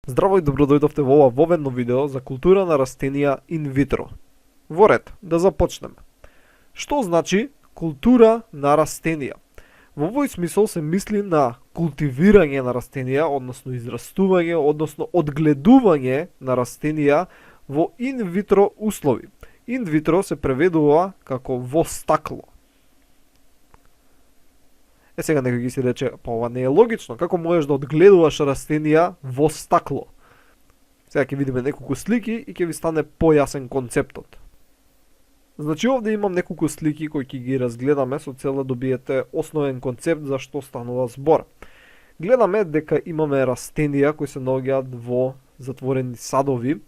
Здраво и добродојдовте во ова воведно видео за култура на растенија ин витро. Во ред, да започнеме. Што значи култура на растенија? Во овој смисол се мисли на култивирање на растенија, односно израстување, односно одгледување на растенија во ин витро услови. Ин витро се преведува како во стакло. Сега некој ги си рече, па ова не е логично, како можеш да одгледуваш растенија во стакло? Сега ќе видиме неколку слики и ќе ви стане појасен концептот. Значи овде имам неколку слики кои ќе ги разгледаме со цел да добиете основен концепт за што станува збор. Гледаме дека имаме растенија кои се наоѓаат во затворени садови,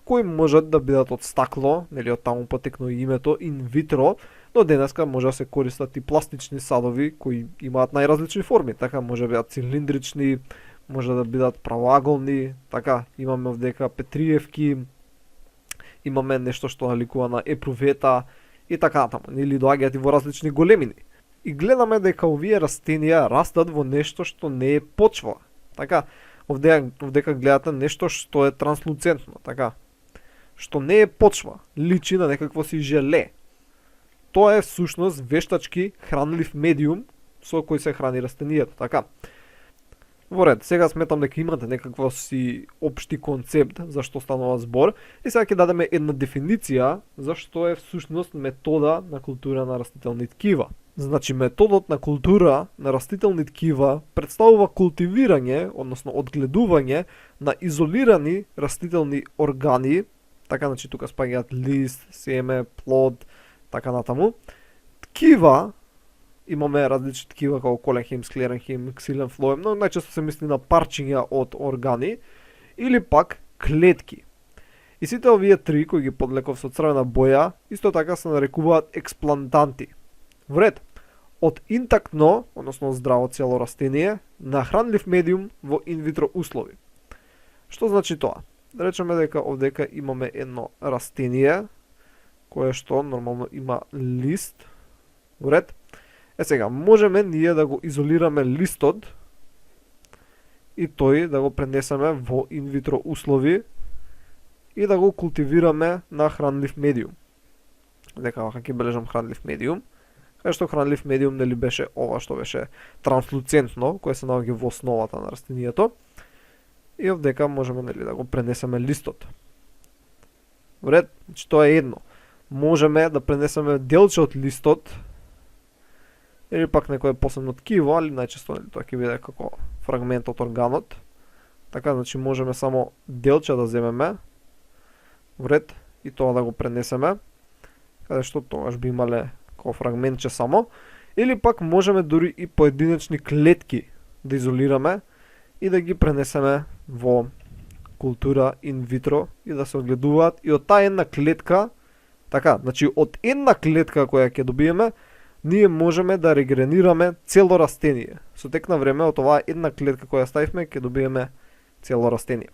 кои можат да бидат од стакло, нели од таму потекнува и името ин витро, но денеска може да се користат и пластични садови кои имаат најразлични форми, така може да бидат цилиндрични, може да бидат правоаголни, така имаме овдека петриевки, имаме нешто што наликува на епрувета и така натаму, или доаѓаат и во различни големини. И гледаме дека овие растенија растат во нешто што не е почва. Така, овдека гледате нешто што е транслуцентно, така, што не е почва, личи на некакво си желе. Тоа е всушност вештачки хранлив медиум со кој се храни растенијето, така. Во ред, сега сметам дека имате некакво си општи концепт за што станува збор и сега ќе дадеме една дефиниција за што е всушност метода на култура на растителни ткива. Значи методот на култура на растителни ткива представува култивирање, односно одгледување на изолирани растителни органи, така значи тука спаѓаат лист, семе, плод, така натаму. Ткива, имаме различни ткива како коленхим, склеренхим, ксилен флоем, но најчесто се мисли на парчиња од органи или пак клетки. И сите овие три кои ги подлеков со црвена боја, исто така се нарекуваат експлантанти. Вред, од интактно, односно здраво цело растение, на хранлив медиум во инвитро услови. Што значи тоа? Да речеме дека овдека имаме едно растение, кое што нормално има лист. Вред. Сега, можеме ние да го изолираме листот и тој да го пренесеме во инвитро услови и да го култивираме на хранлив медиум. Дека вака ќе бележам хранлив медиум. Кај што хранлив медиум нели беше ова што беше транслуцентно, кое се наоѓа во основата на растенијето. И овдека можеме нели да го пренесеме листот. Вред, значи тоа е едно. Можеме да пренесеме делче од листот или пак некое посебно ткиво, али најчесто нели тоа ќе биде како фрагмент од органот. Така, значи можеме само делче да земеме, вред, и тоа да го пренесеме, каде што тогаш би имале како фрагментче само, или пак можеме дури и поединечни клетки да изолираме и да ги пренесеме во култура ин витро и да се одгледуваат и од таа една клетка, така, значи од една клетка која ќе добиеме, ние можеме да регенерираме цело растение. Со тек на време од оваа една клетка која ставивме ќе добиеме цело растение.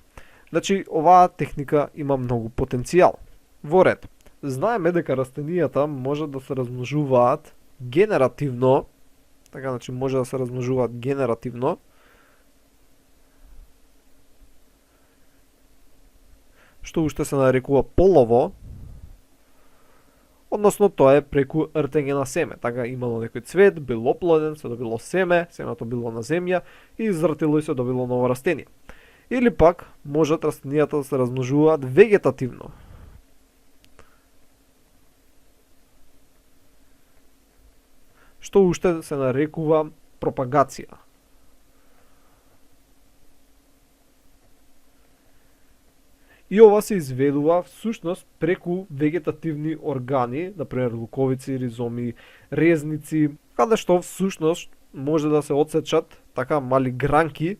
Значи оваа техника има многу потенцијал. Во ред, знаеме дека растенијата може да се размножуваат генеративно, така, значи може да се размножуваат генеративно, што уште се нарекува полово, односно тоа е преку ртење на семе. Така имало некој цвет, бил оплоден, се добило семе, семето било на земја и изртило и се добило ново растение. Или пак можат растенијата да се размножуваат вегетативно. Што уште се нарекува пропагација. И ова се изведува всушност преку вегетативни органи, например луковици, ризоми, резници, каде што всушност може да се отсечат така мали гранки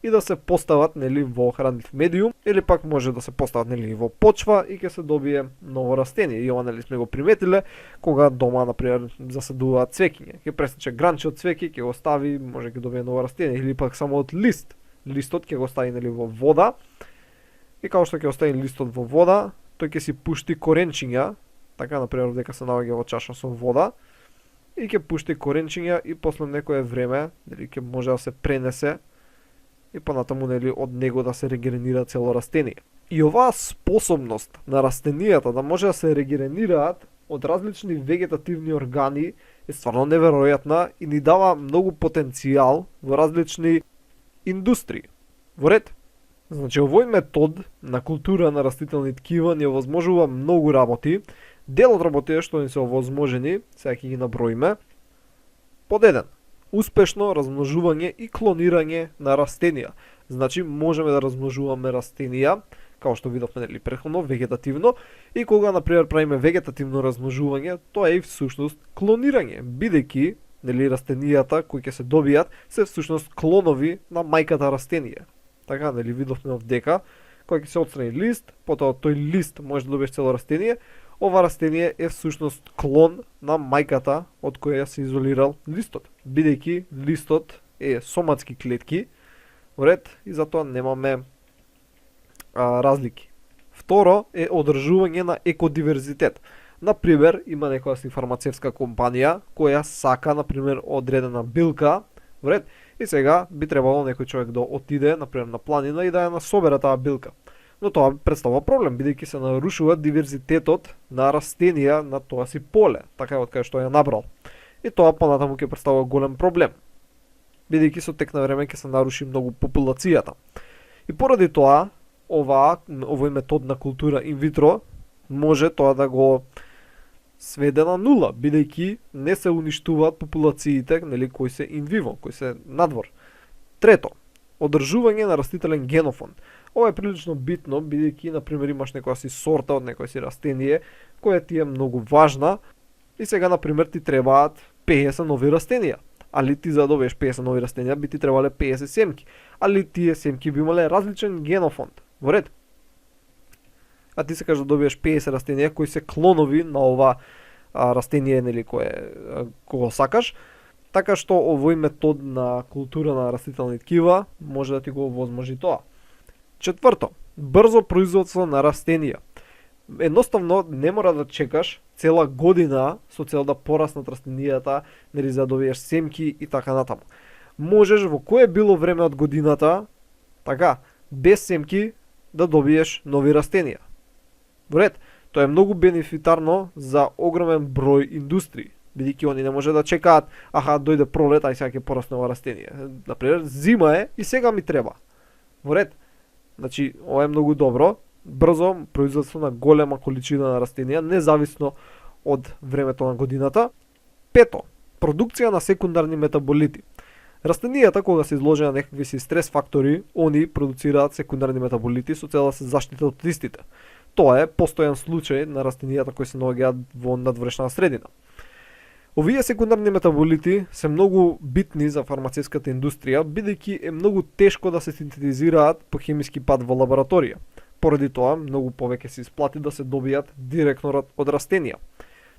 и да се постават нели во хранлив медиум или пак може да се постават нели во почва и ќе се добие ново растение. И ова нели сме го приметиле кога дома например засадуваат цвеќиња. Ќе пресече гранче од цвеќе, ќе го стави, може ќе добие ново растение или пак само од лист. Листот ќе го стави нели во вода. И као што ќе остави листот во вода, тој ќе си пушти коренчиња, така например дека се наоѓа во чаша со вода, и ќе пушти коренчиња и после некое време, нели ќе може да се пренесе и понатаму нели од него да се регенерира цело растение. И оваа способност на растенијата да може да се регенерираат од различни вегетативни органи е стварно неверојатна и ни дава многу потенцијал во различни индустрии. Во ред. Значи, овој метод на култура на растителни ткива ни овозможува многу работи. Дел од работите што ни се овозможени, сега ќе ги наброиме. Под 1. Успешно размножување и клонирање на растенија. Значи, можеме да размножуваме растенија, као што видовме нели претходно, вегетативно, и кога, например, правиме вегетативно размножување, тоа е и всушност клонирање, бидејќи нели растенијата кои ќе се добијат се всушност клонови на мајката растенија. Така, нели видовме овдека, кога ќе се отстрани лист, потоа од тој лист може да добиеш цело растение, ова растение е всушност клон на мајката од која се изолирал листот, бидејќи листот е соматски клетки, во ред, и затоа немаме разлики. Второ е одржување на екодиверзитет. Например, има некоја си фармацевска компанија која сака, например, одредена билка, во ред, и сега би требало некој човек да отиде, например, на планина и да ја насобере таа билка. Но тоа представува проблем, бидејќи се нарушува диверзитетот на растенија на тоа си поле, така од кај што ја набрал. И тоа понатаму ќе представува голем проблем, бидејќи со тек на време ќе се наруши многу популацијата. И поради тоа, овој метод на култура инвитро може тоа да го сведе на нула, бидејќи не се уништуваат популациите, нели, кои се инвиво, кои се надвор. Трето, одржување на растителен генофон. Ова е прилично битно, бидејќи, например, имаш некоја си сорта од некој си растение, која ти е многу важна, и сега, например, ти требаат 50 нови растенија. Али ти за да добиеш 50 нови растенија би ти требале 50 семки. Али тие семки би имале различен генофонд. Во ред. А ти сакаш да добиеш 50 растенија кои се клонови на ова растение, нели, кого сакаш, така што овој метод на култура на растителни ткива може да ти го овозможи тоа. Четврто, брзо производство на растенија. Едноставно не мора да чекаш цела година со цел да пораснат растенијата, нели, за да добиеш семки и така натаму. Можеш во кое било време од годината, така, без семки да добиеш нови растенија. Во ред, тоа е многу бенефитарно за огромен број индустрии, бидејќи они не може да чекаат, дојде пролет, ај сега ќе порасне ова растение. Например, зима е и сега ми треба. Во ред. Значи, ова е многу добро, брзо производство на голема количина на растенија, независно од времето на годината. Пето, продукција на секундарни метаболити. Растенијата кога се изложени на некакви си стрес фактори, они продуцираат секундарни метаболити со цел да се заштитат од истите. Тоа е постојан случај на растенијата кои се наоѓаат во надворешна средина. Овие секундарни метаболити се многу битни за фармацевската индустрија, бидејќи е многу тешко да се синтетизираат по хемиски пат во лабораторија. Поради тоа, многу повеќе се исплати да се добијат директно од растенија.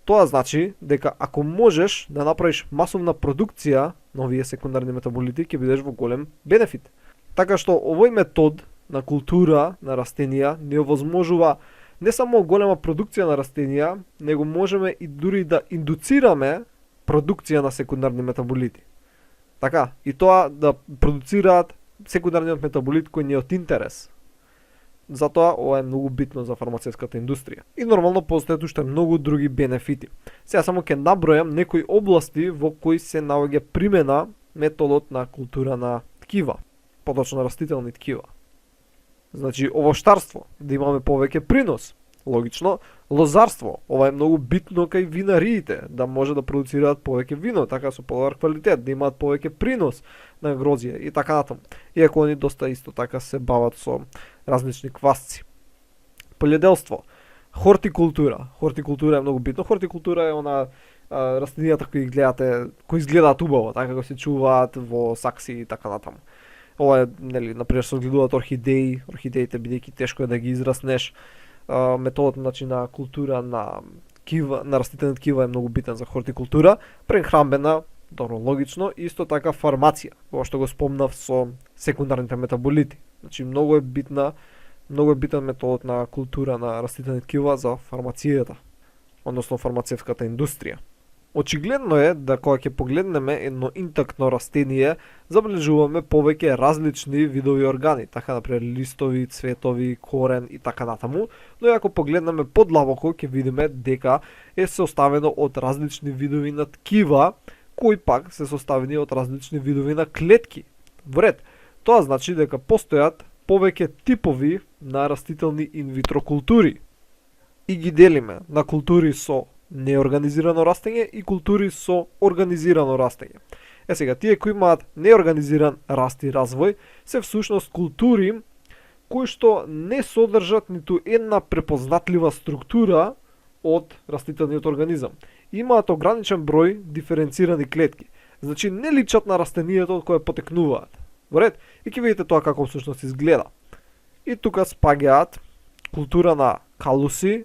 Тоа значи дека ако можеш да направиш масовна продукција на овие секундарни метаболити, ќе бидеш во голем бенефит. Така што овој метод на култура на растенија не овозможува не само голема продукција на растенија, него можеме и дури да индуцираме продукција на секундарни метаболити. Така, и тоа да продуцираат секундарниот метаболит кој не е од интерес. Затоа ова е многу битно за фармацевската индустрија. И нормално постојат уште многу други бенефити. Сега само ќе набројам некои области во кои се наоѓа примена методот на култура на ткива, поточно растителни ткива. Значи, овоштарство, да имаме повеќе принос. Логично, лозарство, ова е многу битно кај винариите, да може да продуцираат повеќе вино, така со подобар квалитет, да имаат повеќе принос на грозија и така натаму. Иако они доста исто така се бават со различни квасци. Полједелство, хортикултура. Хортикултура е многу битно. Хортикултура е она растенијата кои гледате, кои изгледаат убаво, така како се чуваат во сакси и така натаму. Ова е, нели, например, се одгледуваат орхидеи, орхидеите бидејќи тешко е да ги израснеш. Методот, значи, на култура на ткива, на растителни ткива е многу битен за хортикултура, прехранбена, добро, логично, исто така фармација, кога што го спомнав со секундарните метаболити. Значи, многу е битен методот на култура на растителни ткива за фармацијата, односно фармацевската индустрија. Очигледно е да кога ќе погледнеме едно интактно растение, забележуваме повеќе различни видови органи, така например листови, цветови, корен и така натаму, но ако погледнеме подлабоко ќе видиме дека е составено од различни видови на ткива, кои пак се составени од различни видови на клетки. Вред, тоа значи дека постојат повеќе типови на растителни инвитро култури. И ги делиме на култури со неорганизирано растење и култури со организирано растење. Сега, тие кои имаат неорганизиран раст и развој, се всушност култури кои што не содржат ниту една препознатлива структура од растителниот организам. Имаат ограничен број диференцирани клетки. Значи, не личат на растението од кое потекнуваат. Во ред, и ќе видите тоа како всушност изгледа. И тука спаѓаат култура на калуси,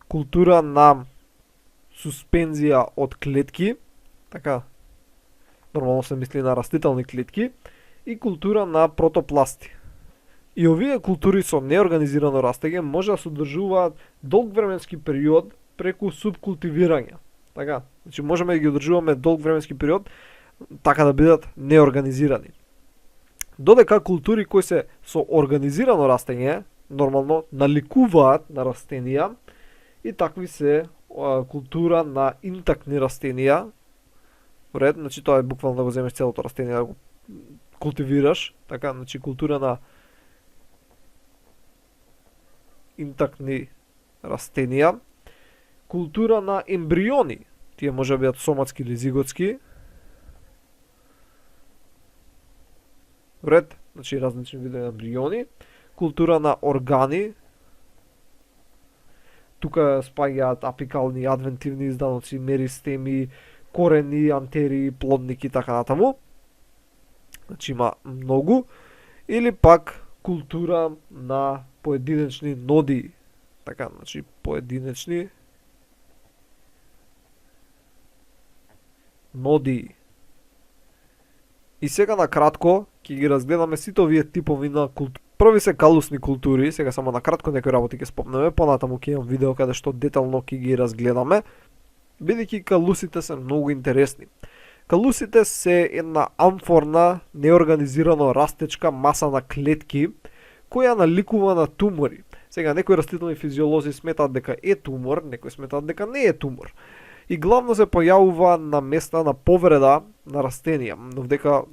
култура на суспензија од клетки, така, нормално се мисли на растителни клетки, и култура на протопласти. И овие култури со неорганизирано растење може да содржуваат долг временски период преку субкултивирање. Така, значи можеме да ги одржуваме долг временски период така да бидат неорганизирани. Додека култури кои се со организирано растење нормално наликуваат на растенија, и такви се култура на интактни растенија. Ред, значи тоа е буквално да го земеш целото растение да го култивираш, така, значи култура на интактни растенија, култура на ембриони, тие може да бидат соматски или зиготски. Ред, значи различни видови ембриони, култура на органи. Тука спаѓаат апикални, адвентивни изданоци, меристеми, корени, антери, плодники и така натаму. Значи има многу. Или пак култура на поединечни ноди. Така, значи поединечни ноди. И сега на кратко ќе ги разгледаме сите овие типови на култури. Први се калусни култури, сега само на кратко некои работи ќе спомнеме, понатаму ќе имам видео каде што детално ќе ги разгледаме, бидејќи калусите се многу интересни. Калусите се една амфорна, неорганизирано растечка маса на клетки, која наликува на тумори. Сега, некои растителни физиолози сметаат дека е тумор, некои сметаат дека не е тумор. И главно се појавува на места на повреда на растенија, но дека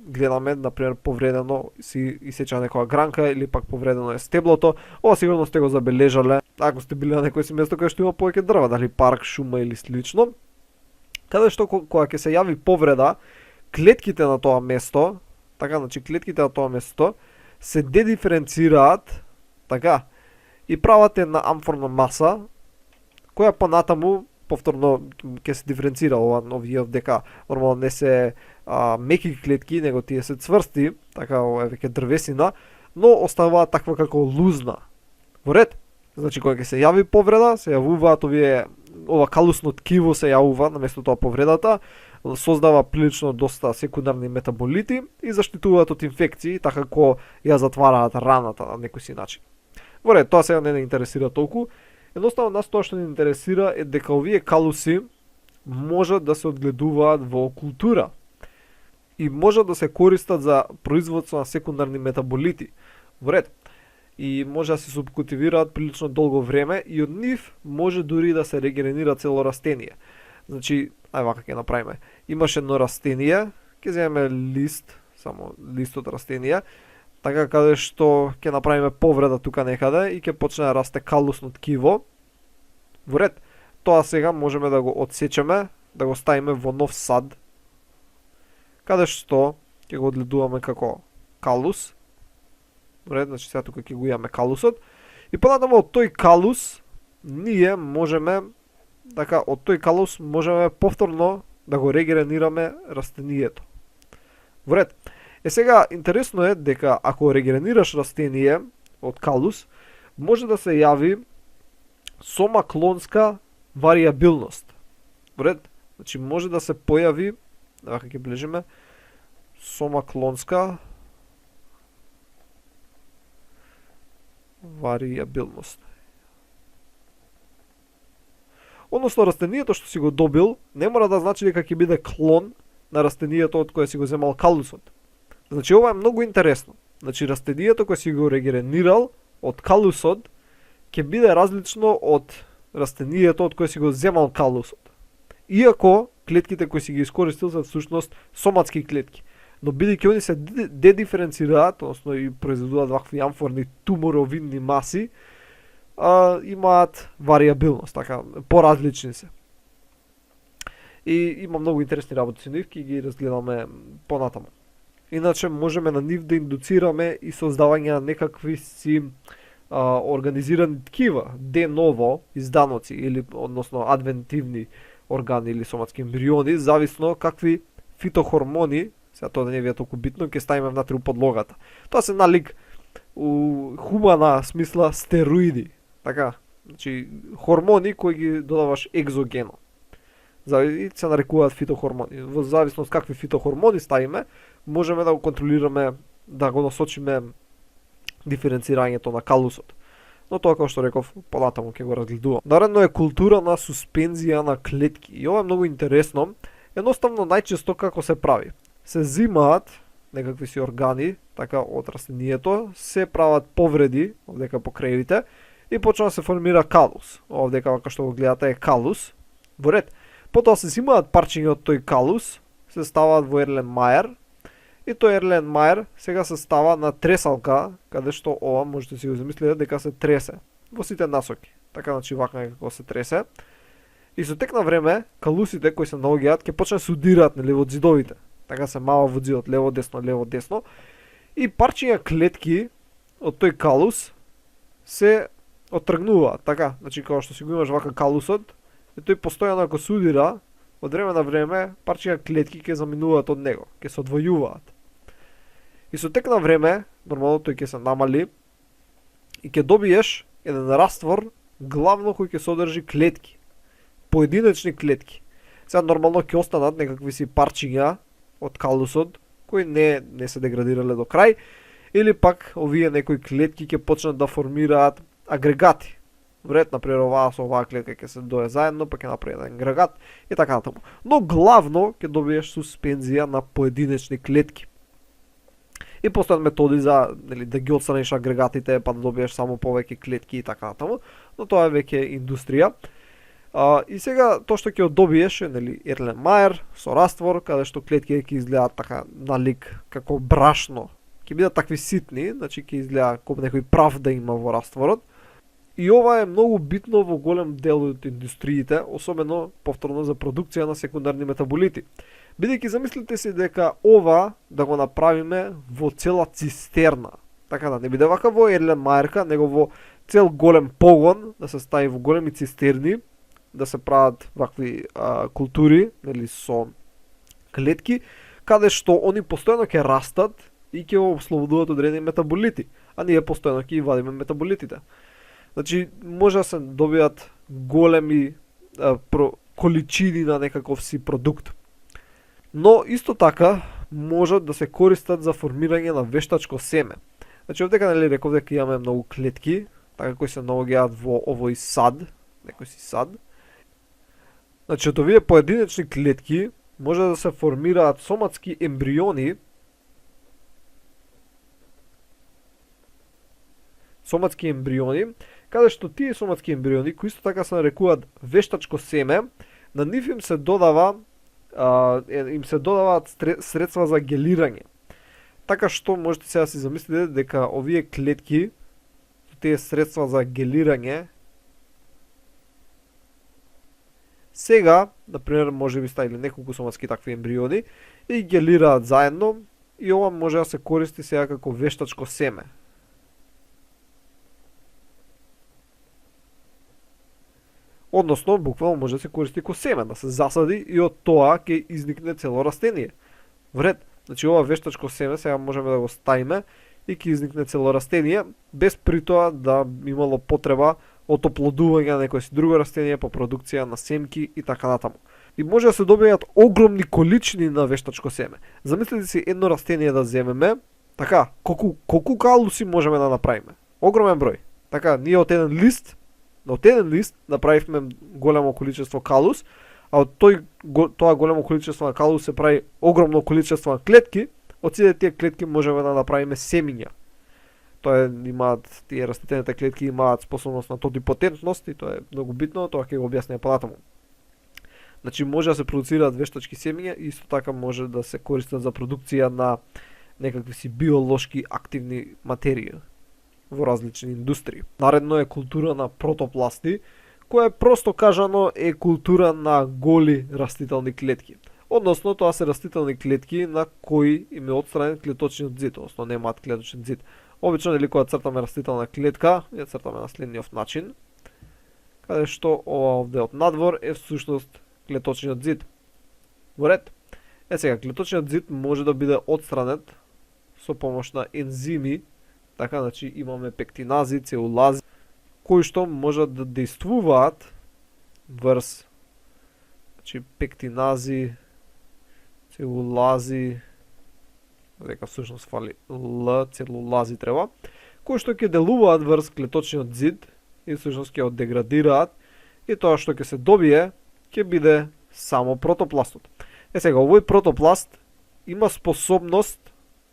гледаме, например, повредено си исеча некоја гранка или пак повредено е стеблото, ова сигурно сте го забележале, ако сте били на некој си место каде што има повеќе дрва, дали парк, шума или слично, каде што кога ќе се јави повреда, клетките на тоа место, така, значи клетките на тоа место се дедиференцираат, така, и прават една амфорна маса, која понатаму повторно ќе се диференцира овие дека нормално не се меки клетки, него тие се цврсти, така ова е веќе дрвесина, но оставаат таква како лузна. Во ред, значи кога ќе се јави повреда, се јавуваат ова калусно ткиво се јавува на место тоа повредата, создава прилично доста секундарни метаболити и заштитуваат од инфекции, така како ја затвараат раната на некој си начин. Во ред, тоа сега не не интересира толку. Едноставно нас тоа што не интересира е дека овие калуси можат да се одгледуваат во култура и можат да се користат за производство на секундарни метаболити. Во ред. И може да се субкултивираат прилично долго време и од нив може дури да се регенерира цело растение. Значи, ај вака ќе направиме. Имаш едно растение, ќе земеме лист, само лист од растение, така каде што ќе направиме повреда тука некаде и ќе почне да расте калусно ткиво. Во ред, тоа сега можеме да го одсечеме, да го ставиме во нов сад, каде што ќе го одгледуваме како калус. Во ред, значи сега тука ќе го имаме калусот. И понатаму од тој калус ние можеме, така, од тој калус можеме повторно да го регенерираме растението. Во ред. Сега, интересно е дека ако регенерираш растение од калус, може да се јави сомаклонска варијабилност. Во ред, значи може да се појави, вака ќе ближиме, сомаклонска варијабилност. Односно растението што си го добил не мора да значи дека ќе биде клон на растението од кое си го земал калусот. Значи ова е многу интересно. Значи растението кое си го регенерирал од калусот ќе биде различно од растението од кое си го земал калусот. Иако клетките кои си ги искористил се всушност соматски клетки, но бидејќи они се дедиференцираат, односно и произведуваат вакви амфорни туморовидни маси, имаат варијабилност, така, поразлични се. И има многу интересни работи со нив, ќе ги разгледаме понатаму. Иначе можеме на нив да индуцираме и создавање на некакви си организирани ткива, де ново изданоци или односно адвентивни органи или соматски ембриони, зависно какви фитохормони, сега тоа да не ви е толку битно, ќе ставиме внатре у подлогата. Тоа се налик у хумана смисла стероиди, така, значи хормони кои ги додаваш екзогено. И се нарекуваат фитохормони. Во зависност какви фитохормони ставиме, можеме да го контролираме, да го насочиме диференцирањето на калусот. Но тоа, како што реков, понатаму ќе го разгледувам. Наредно е култура на суспензија на клетки. И ова е многу интересно. Едноставно, најчесто како се прави? Се зимаат некакви си органи, така, од растението, се прават повреди, овдека по кревите, и почна да се формира калус. Овдека, како што го гледате, е калус. Во ред. Потоа се зимаат парчиња од тој калус, се ставаат во Ерленмајер, и тој Ерленмајер сега се става на тресалка, каде што ова можете да си го замислите дека се тресе во сите насоки. Така, значи вака како се тресе. И со тек на време, калусите кои се наоѓаат ќе почнат да се удираат нели во ѕидовите. Така се мава во ѕидот лево десно, и парчиња клетки од тој калус се оттргнуваат, така, значи како што си го имаш вака калусот, и тој постојано ако се удира, од време на време парчиња клетки ќе заминуваат од него, ќе се одвојуваат. И со тек на време, нормално тој ќе се намали и ќе добиеш еден раствор главно кој ќе содржи клетки, поединечни клетки. Сега нормално ќе останат некакви си парчиња од калусот кои не се деградирале до крај, или пак овие некои клетки ќе почнат да формираат агрегати. Вред, например, оваа со оваа клетка ќе се дое заедно, па ќе направи еден агрегат и така натаму. Но главно ќе добиеш суспензија на поединечни клетки. И постојат методи за да ги отстраниш агрегатите, па да добиеш само повеќе клетки и така натаму, но тоа е веќе индустрија. И сега тоа што ќе добиеш е Ерленмајер со раствор, каде што клетки ќе изгледаат така налик како брашно. Ќе бидат такви ситни, значи ќе изгледа како некој прав да има во растворот. И ова е многу битно во голем дел од индустриите, особено повторно за продукција на секундарни метаболити. Бидејќи замислите си дека ова да го направиме во цела цистерна. Така да не биде вака во Ерленмајерка, него во цел голем погон, да се стави во големи цистерни, да се прават вакви култури, нели со клетки, каде што они постојано ќе растат и ќе ослободуваат одредени метаболити, а ние постојано ќе ги вадиме метаболитите. Значи, може да се добијат големи количини на некаков си продукт. Но исто така можат да се користат за формирање на вештачко семе. Значи, овдека нели реков дека имаме многу клетки, така кои се наоѓаат во овој сад, некој си сад. Значи, од овие поединечни клетки може да се формираат соматски ембриони, каде што тие соматски ембриони, кои исто така се нарекуваат вештачко семе, на нив им се додаваат средства за гелирање. Така што можете сега да си замислите дека овие клетки, тие средства за гелирање, сега, например, може би ставили неколку соматски такви ембриони и гелираат заедно, и ова може да се користи сега како вештачко семе. Односно, буквално може да се користи ко семе, да се засади и од тоа ќе изникне цело растение. Вред, значи ова вештачко семе сега можеме да го ставиме и ќе изникне цело растение, без при тоа да имало потреба од оплодување на некој си друго растение по продукција на семки и така натаму. И може да се добијат огромни количини на вештачко семе. Замислете си едно растение да земеме, така, колку калуси можеме да направиме? Огромен број. Така, ние од еден лист На од еден лист направивме големо количество калус, а од тоа големо количество на калус се прави огромно количество на клетки, од сите тие клетки можеме да направиме семиња. Тие растителните клетки имаат способност на тотипотентност и тоа е многу битно, тоа ќе го објаснеме понатаму. Значи може да се продуцираат вештачки семиња и исто така може да се користат за продукција на некакви си биолошки активни материи во различни индустрии. Наредно е култура на протопласти, која е просто кажано е култура на голи растителни клетки. Односно, тоа се растителни клетки на кои им е отстранен клеточниот зид, односно немаат клеточен зид. Обично, дали кога цртаме растителна клетка, ја цртаме на следниот начин, каде што ова овде од надвор е всушност клеточниот зид. Во ред. Сега, клеточниот зид може да биде отстранет со помош на ензими, така, значи имаме пектинази, целулази, кои што можат да действуваат врз, значи пектинази, целулази, дека всушност фали Л, целулази треба, кои што ќе делуваат врз клеточниот зид и всушност ќе го деградираат и тоа што ќе се добие ќе биде само протопластот. Сега, овој протопласт има способност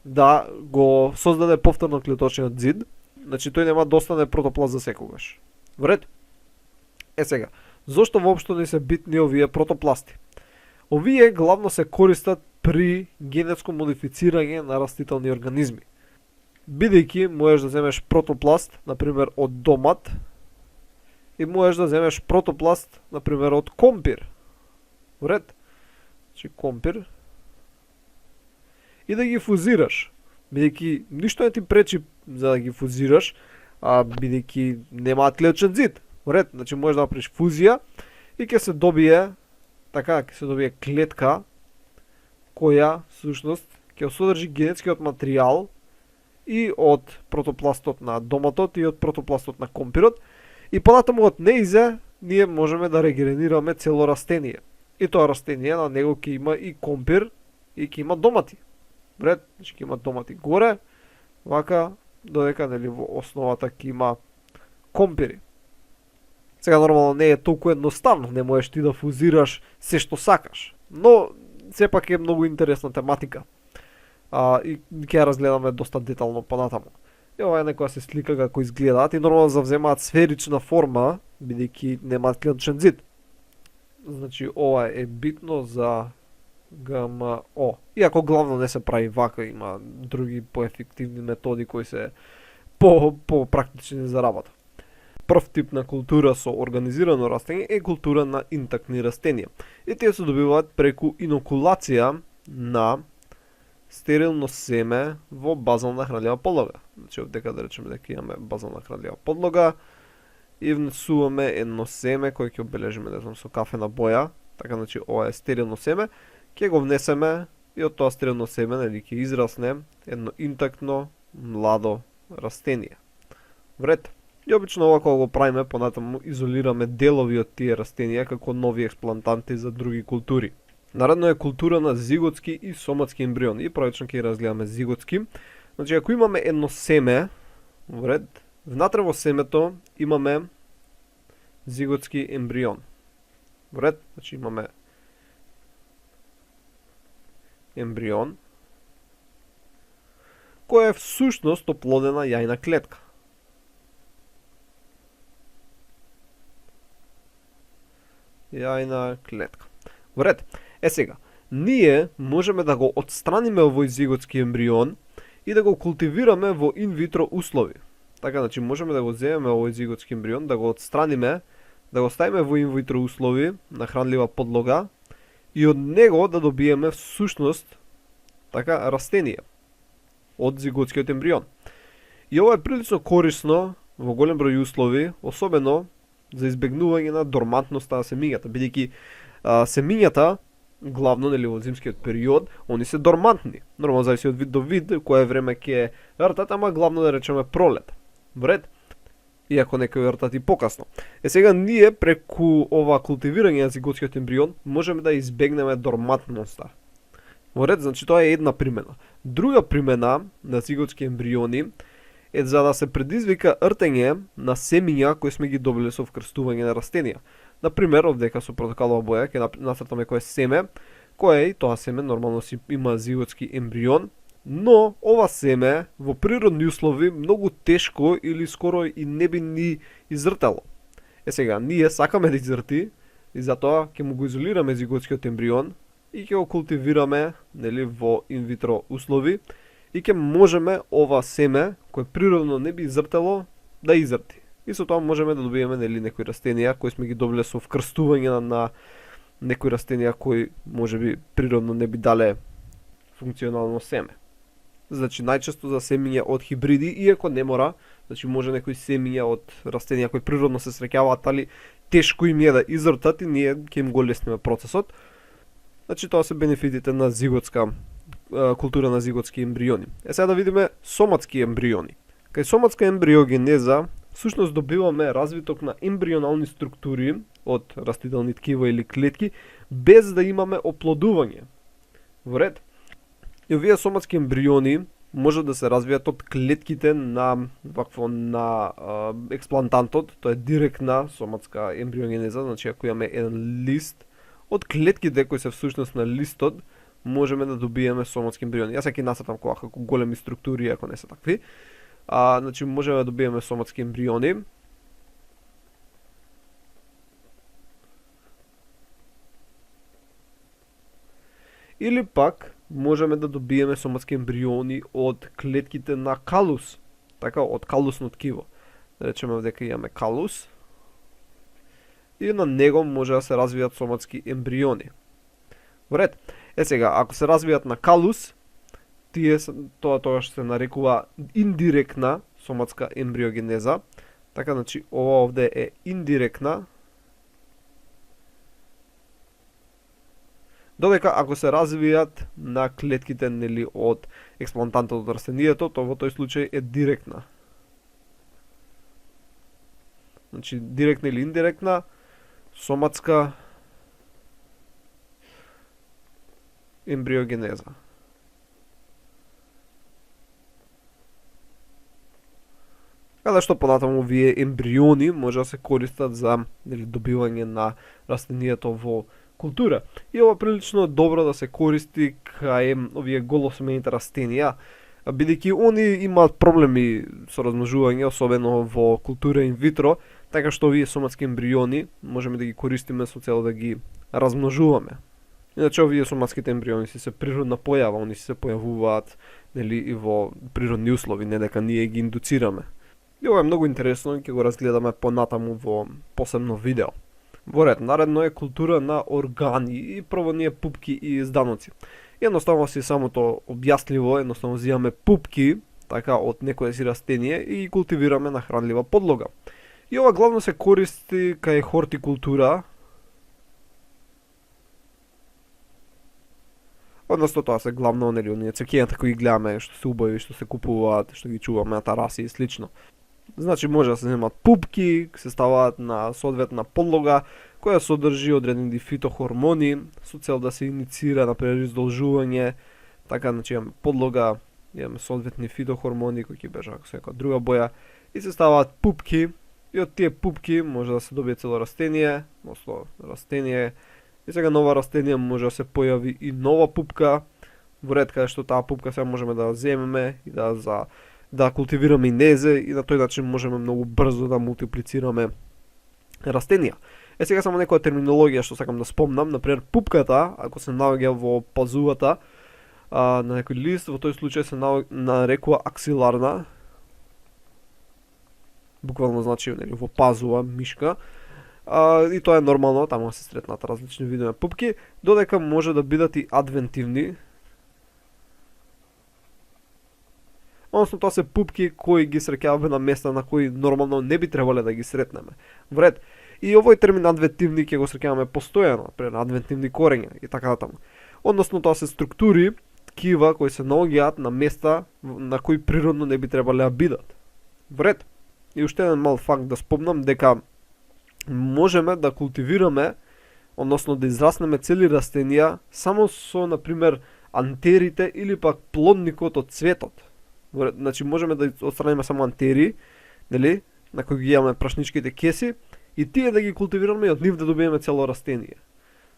да го создаде повторно клеточниот зид, значи тој нема да остане протопласт за секогаш. Во ред? Сега, зошто воопшто не се битни овие протопласти? Овие главно се користат при генетско модифицирање на растителни организми. Бидејќи можеш да земеш протопласт, например, од домат, и можеш да земеш протопласт, например, од компир. Во ред? Значи компир. И да ги фузираш. Бидејќи ништо не ти пречи за да ги фузираш, бидејќи немаат клеточен зид. Во ред? Значи можеш да направиш фузија и ќе се добие клетка која всушност ќе содржи генетскиот материјал и од протопластот на доматот и од протопластот на компирот, и понатаму од неизе ние можеме да регенерираме цело растение. И тоа растение на него ќе има и компир и ќе има домати. Бред, значи ќе има домати горе, вака додека нели во основата ќе има компири. Сега нормално не е толку едноставно, не можеш ти да фузираш се што сакаш, но сепак е многу интересна тематика. И ќе ја разгледаме доста детално понатаму. И ова е некоја се слика како изгледаат и нормално завземаат сферична форма, бидејќи немаат клеточен зид. Значи ова е битно за ГМО. Иако главно не се прави вака, има други поефективни методи кои се по-практични за работа. Прв тип на култура со организирано растење е култура на интактни растенија. И тие се добиваат преку инокулација на стерилно семе во базална хранлива подлога. Значи овдека да речеме дека имаме базална хранлива подлога и внесуваме едно семе кој ќе обележиме, не знам, со кафена боја. Така, значи ова е стерилно семе, ќе го внесеме и од тоа стерилно семе нели ќе израсне едно интактно младо растение. Вред. И обично ова кога го правиме, понатаму изолираме делови од тие растенија како нови експлантанти за други култури. Наредно е култура на зиготски и соматски ембриони. И првично ќе разгледаме зиготски. Значи ако имаме едно семе, вред, внатре во семето имаме зиготски ембрион. Вред, значи имаме ембрион која е всушност оплодена јајна клетка. Јајна клетка. Во ред. Сега, ние можеме да го отстраниме овој зиготски ембрион и да го култивираме во инвитро услови. Така, значи можеме да го земеме овој зиготски ембрион, да го отстраниме, да го ставиме во инвитро услови на хранлива подлога и од него да добиеме всушност така растение од зиготскиот ембрион. И ова е прилично корисно во голем број услови, особено за избегнување на дормантноста на семињата, бидејќи семињата главно нели во зимскиот период, они се дормантни. Нормално зависи од вид до вид, кое време ќе ртат, ама главно да речеме пролет. Вред? Иако некои ртат и покасно. Сега ние преку ова култивирање на зиготскиот ембрион можеме да избегнеме дормантноста. Во ред, значи тоа е една примена. Друга примена на зиготски ембриони за да се предизвика ртење на семиња кои сме ги добиле со вкрстување на растенија. Например, овдека со протокалова боја ќе нацртаме кое семе, кое и тоа семе нормално си има зиготски ембрион, но ова семе во природни услови многу тешко или скоро и не би ни изртало. Сега, ние сакаме да изрти и затоа ќе му го изолираме зиготскиот ембрион и ќе го култивираме, нели, во инвитро услови и ќе можеме ова семе кое природно не би изртало да изрти. И со тоа можеме да добиеме, нели, некои растенија кои сме ги добиле со вкрстување на некои растенија кои можеби природно не би дале функционално семе. Значи најчесто за семиња од хибриди, иако не мора, значи може некои семиња од растенија кои природно се среќаваат, али тешко им е да изртат и ние ќе им го лесниме процесот. Значи тоа се бенефитите на зиготска култура на зиготски ембриони. Сега да видиме соматски ембриони. Кај соматска ембриогенеза всушност добиваме развиток на ембрионални структури од растителни ткива или клетки без да имаме оплодување. Во ред. И овие соматски ембриони може да се развијат од клетките на експлантантот, тоа е директна соматска ембриогенеза, значи ако имаме еден лист, од клетките кои се всушност на листот, можеме да добиеме соматски ембриони. Јас ќе насетам како големи структури, ако не се такви. Значи можеме да добиеме соматски ембриони. Или пак можеме да добиеме соматски ембриони од клетките на калус, така од калусно ткиво. Да речеме дека имаме калус и на него може да се развијат соматски ембриони. Во ред. Сега, ако се развијат на калус, тоа што се нарекува индиректна соматска ембриогенеза. Така, значи, ова овде е индиректна. Додека ако се развијат на клетките, нели, од експлантантот од растенијето, тоа во тој случај е директна. Значи, директна или индиректна соматска ембриогенеза. Каде што понатаму овие ембриони може да се користат за, нели, добивање на растенијето во култура. И ова прилично добро да се користи кај овие голосемените растенија, бидејќи они имаат проблеми со размножување, особено во култура инвитро, така што овие соматски ембриони можеме да ги користиме со цел да ги размножуваме. Иначе овие соматските ембриони се природна појава, они се појавуваат, нели, и во природни услови, не дека ние ги индуцираме. И ова е многу интересно, ќе го разгледаме понатаму во посебно видео. Во ред, наредно е култура на органи и прво ние пупки и изданоци. Едноставно си самото објасливо, едноставно взимаме пупки, така, од некое си растение и ги култивираме на хранлива подлога. И ова главно се користи кај хортикултура, односно тоа се главно, нели, оние цвеќењата кои гледаме, што се убави, што се купуваат, што ги чуваме на тараси и слично. Значи може да се земат пупки, се ставаат на соодветна подлога која содржи одредени фитохормони со цел да се иницира например издолжување, така, значи имаме подлога, имаме соодветни фитохормони кои ќе бежат како секоја друга боја и се ставаат пупки и од тие пупки може да се добие цело растение, односно растение и сега нова растение може да се појави и нова пупка во ред каде што таа пупка сега можеме да земеме и да култивираме и незе и на тој начин можеме многу брзо да мултиплицираме растенија. Сега само некоја терминологија што сакам да спомнам, например пупката, ако се наоѓа во пазувата на некој лист, во тој случај се нарекува аксиларна, буквално значи, нели, во пазува мишка, и тоа е нормално, таму се сретнат различни видови пупки, додека може да бидат и адвентивни. Односно тоа се пупки кои ги среќаваме на места на кои нормално не би требале да ги сретнеме. Вред. И овој термин адвентивни ќе го среќаваме постојано, например адвентивни корења и така натаму. Односно тоа се структури, ткива кои се наоѓаат на места на кои природно не би требале да бидат. Вред. И уште еден мал факт да спомнам дека можеме да култивираме, односно да израснеме цели растенија само со, например, антерите или пак плодникот од цветот. Значи можеме да отстраниме само антерии, нели, на кои ги имаме прашничките кеси и тие да ги култивираме и од нив да добиеме цело растение.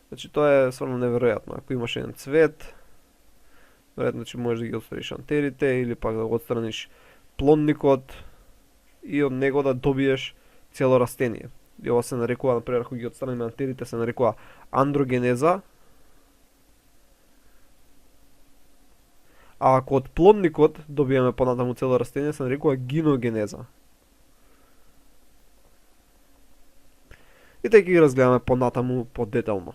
Значи тоа е стварно неверојатно. Ако имаш еден цвет, веројатно че можеш да ги отстраниш антерите или пак да го отстраниш плодникот и од него да добиеш цело растение. И ова се нарекува, например, ако ги отстраниме антерите, се нарекува андрогенеза. А ако од плодникот добиеме понатаму цело растение, се нарекува гиногенеза. И така ги разгледаме понатаму подетално.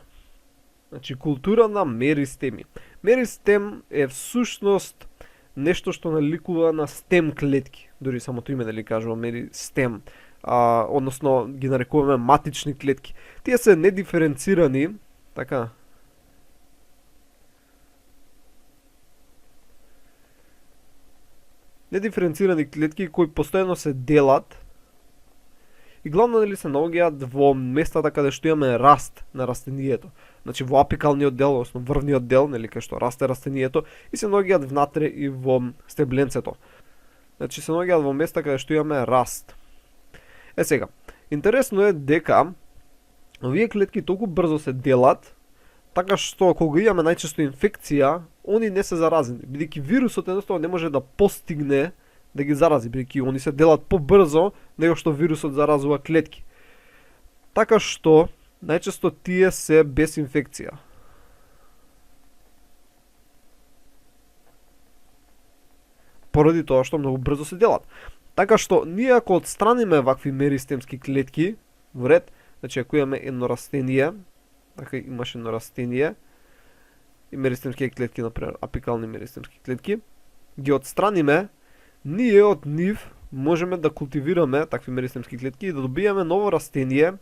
Значи, култура на меристеми. Меристем е всушност нешто што наликува на стем клетки. Дори самото име нели кажува меристем. Односно ги нарекуваме матични клетки. Тие се недиференцирани, така. Недиференцирани клетки кои постојано се делат и главно нели се наоѓаат во местата каде што имаме раст на растението. Значи во апикалниот дел, односно врвниот дел, нели кај што расте растението, и се наоѓаат внатре и во стебленцето. Значи се наоѓаат во места каде што имаме раст. Сега, интересно е дека овие клетки толку брзо се делат, така што кога имаме најчесто инфекција, они не се заразени, бидејќи вирусот едноставно не може да постигне да ги зарази, бидејќи они се делат побрзо него што вирусот заразува клетки. Така што најчесто тие се без инфекција. Поради тоа што многу брзо се делат. Така што ние ако отстраниме вакви меристемски клетки, во ред, значи ако имаме едно растение, така имаш едно растение и меристемски клетки, например, апикални меристемски клетки, ги отстраниме, ние од нив можеме да култивираме такви меристемски клетки и да добиеме ново растение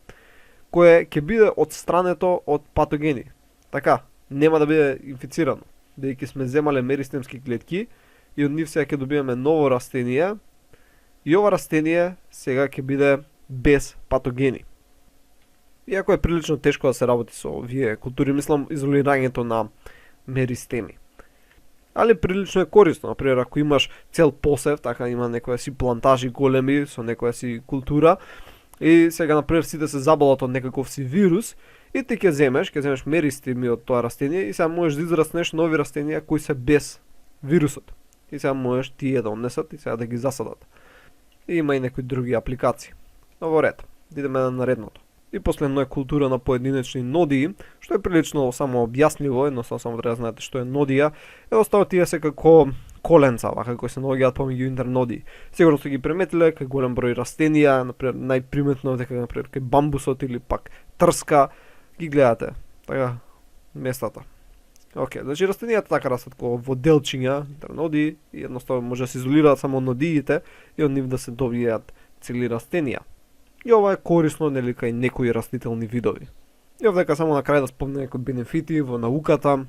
кое ќе биде отстрането од патогени. Така, нема да биде инфицирано, бидејќи сме земале меристемски клетки и од нив сега ќе добиеме ново растение и ова растение сега ќе биде без патогени. Иако е прилично тешко да се работи со овие култури, мислам изолирањето на меристеми. Али прилично е корисно, например, ако имаш цел посев, така има некоја си плантажи големи со некоја си култура и сега например сите се заболат од некаков си вирус и ти ќе земеш меристеми од тоа растение и сега можеш да израстнеш нови растенија кои се без вирусот. И сега можеш тие да однесат и сега да ги засадат. И има и некои други апликации. Но во ред, идеме на наредното. И последно е култура на поединечни нодии, што е прилично само објаснливо, едноставно само треба да знаете што е нодија. Едноставно тие се како коленца, вака кои се наоѓаат помеѓу интернодии. Сигурно сте ги приметиле кај голем број растенија, например најприметно дека например кај бамбусот или пак трска, ги гледате. Така местата. Океј, значи растенијата така растат во делчиња, интернодии и едноставно може да се изолираат само нодиите и од нив да се добијат цели растенија. И ова е корисно нели кај некои растителни видови. И овдека само на крај да спомнем некои бенефити во науката,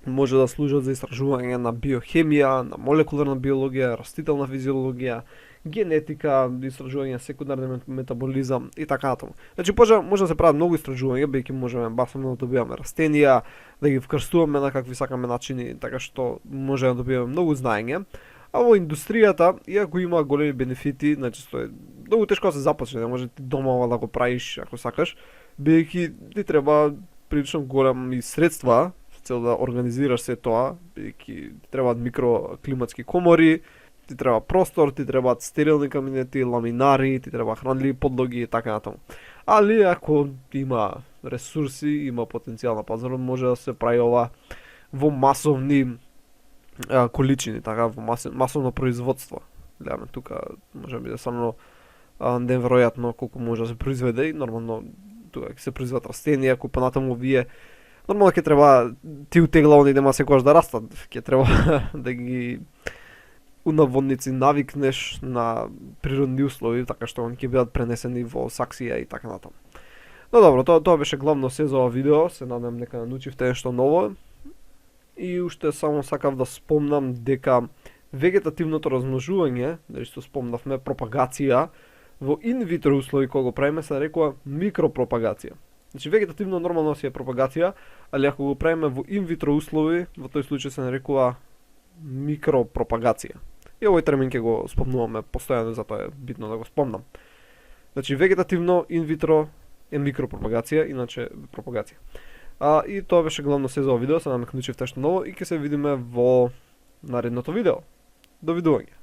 може да служат за истражување на биохемија, на молекуларна биологија, растителна физиологија, генетика, истражување на секундарен метаболизам и така натаму. Значи може да се прават многу истражувања, бидејќи можеме басно да добиваме растенија, да ги вкрстуваме на какви сакаме начини, така што може да добиваме многу знаење. А во индустријата, иако има големи бенефити, значи е многу тешко да се започне, не може ти дома да го правиш ако сакаш, бидејќи ти треба прилично големи средства цел да организираш се тоа, бидејќи ти требаат микроклиматски комори, ти треба простор, ти требаат стерилни кабинети, ламинари, ти треба хранливи подлоги и така натаму. Али ако има ресурси, има потенцијал на пазарот, може да се прави ова во масовни количини, така во масовно производство. Гледаме тука, може би да само неверојатно колку може да се произведе и нормално тука ќе се произведат растенија, кои понатаму вие нормално ќе треба ти утегла они нема секогаш да растат, ќе треба да ги унаводници навикнеш на природни услови, така што они ќе бидат пренесени во саксија и така натаму. Но добро, тоа беше главно се за ова видео, се надам дека научивте нешто ново. И уште само сакав да спомнам дека вегетативното размножување, дали што спомнавме пропагација, во инвитро услови кога го правиме се нарекува микропропагација. Значи вегетативно нормално си е пропагација, али ако го правиме во инвитро услови, во тој случај се нарекува микропропагација. И овој термин ќе го спомнуваме постојано, затоа е битно да го спомнам. Значи вегетативно инвитро е микропропагација, иначе пропагација. И тоа беше главно се за овој видео, се намекнучив тешто ново и ќе се видиме во наредното видео. Довидување.